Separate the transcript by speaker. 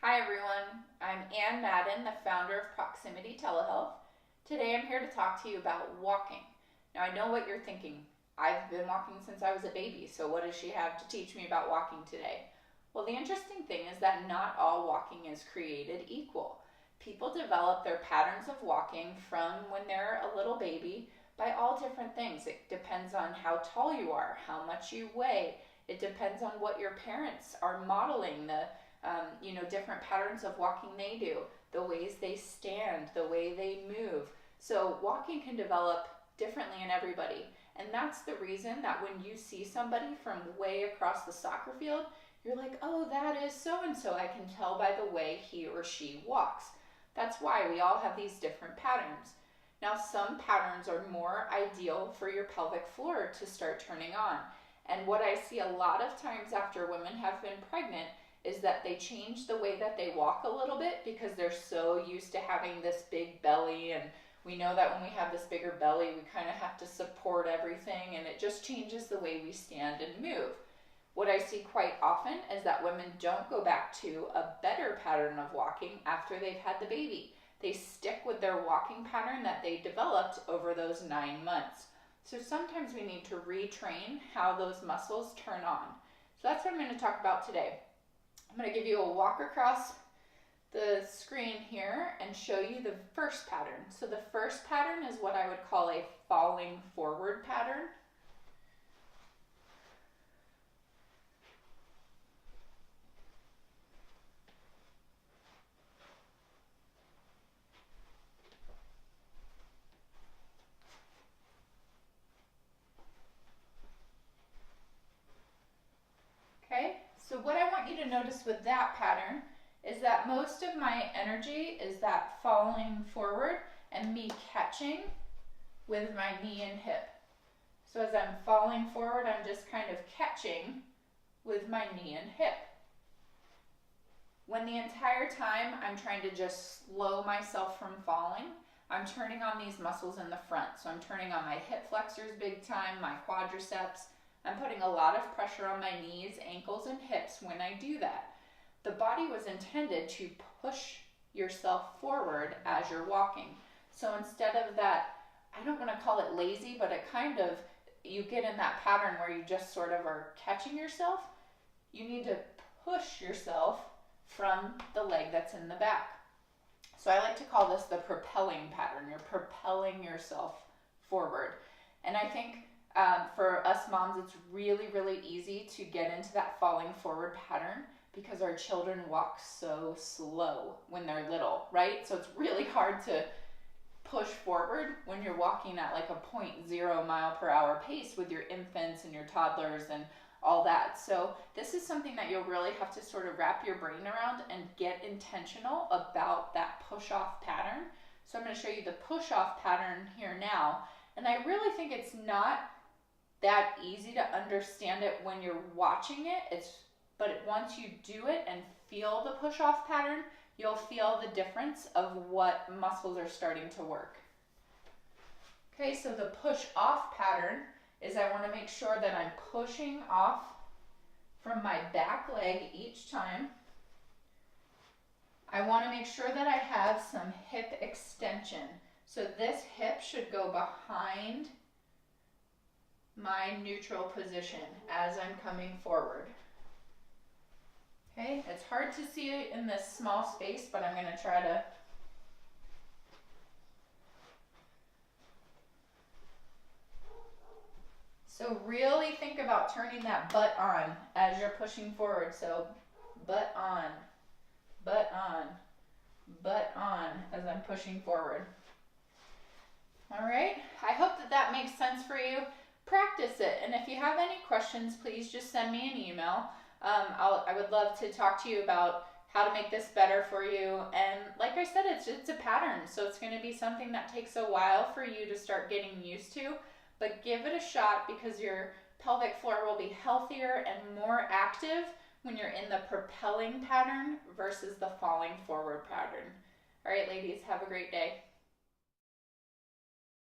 Speaker 1: Hi everyone, I'm Ann Madden, the founder of Proximity Telehealth. Today I'm here to talk to you about walking. Now I know what you're thinking. I've been walking since I was a baby, so what does she have to teach me about walking today? Well, the interesting thing is that not all walking is created equal. People develop their patterns of walking from when they're a little baby by all different things. It depends on how tall you are, how much you weigh. It depends on what your parents are modeling, the different patterns of walking they do, the ways they stand, the way they move. So walking can develop differently in everybody. And that's the reason that when you see somebody from way across the soccer field, you're like, oh, that is so-and-so. I can tell by the way he or she walks. That's why we all have these different patterns. Now, some patterns are more ideal for your pelvic floor to start turning on. And what I see a lot of times after women have been pregnant is that they change the way that they walk a little bit because they're so used to having this big belly, and we know that when we have this bigger belly we kind of have to support everything, and it just changes the way we stand and move. What I see quite often is that women don't go back to a better pattern of walking after they've had the baby. They stick with their walking pattern that they developed over those 9 months. So sometimes we need to retrain how those muscles turn on. So that's what I'm going to talk about today. I'm going to give you a walk across the screen here and show you the first pattern. So the first pattern is what I would call a falling forward pattern. Okay, so what I want you to notice with that pattern is that most of my energy is that falling forward and me catching with my knee and hip. So as I'm falling forward, I'm just kind of catching with my knee and hip. When the entire time I'm trying to just slow myself from falling, I'm turning on these muscles in the front. So I'm turning on my hip flexors big time, my quadriceps. I'm putting a lot of pressure on my knees, ankles, and hips when I do that. The body was intended to push yourself forward as you're walking. So instead of that, I don't want to call it lazy, but it kind of, you get in that pattern where you just sort of are catching yourself. You need to push yourself from the leg that's in the back. So I like to call this the propelling pattern. You're propelling yourself forward. And I think for us moms, it's really, really easy to get into that falling forward pattern because our children walk so slow when they're little, right? So it's really hard to push forward when you're walking at like a 0.0 mile per hour pace with your infants and your toddlers and all that. So this is something that you'll really have to sort of wrap your brain around and get intentional about that push-off pattern. So I'm going to show you the push-off pattern here now. And I really think it's not that easy to understand it when you're watching it. But once you do it and feel the push-off pattern, you'll feel the difference of what muscles are starting to work. Okay, so the push-off pattern is I want to make sure that I'm pushing off from my back leg each time. I want to make sure that I have some hip extension. So this hip should go behind my neutral position as I'm coming forward. Okay, it's hard to see it in this small space, but I'm going to try to. So really think about turning that butt on as you're pushing forward. So butt on, butt on, butt on as I'm pushing forward. All right, I hope that that makes sense for you. Practice it, and if you have any questions, please just send me an email. I would love to talk to you about how to make this better for you. And like I said, it's a pattern, so it's going to be something that takes a while for you to start getting used to, but give it a shot because your pelvic floor will be healthier and more active when you're in the propelling pattern versus the falling forward pattern. All right, ladies, have a great day.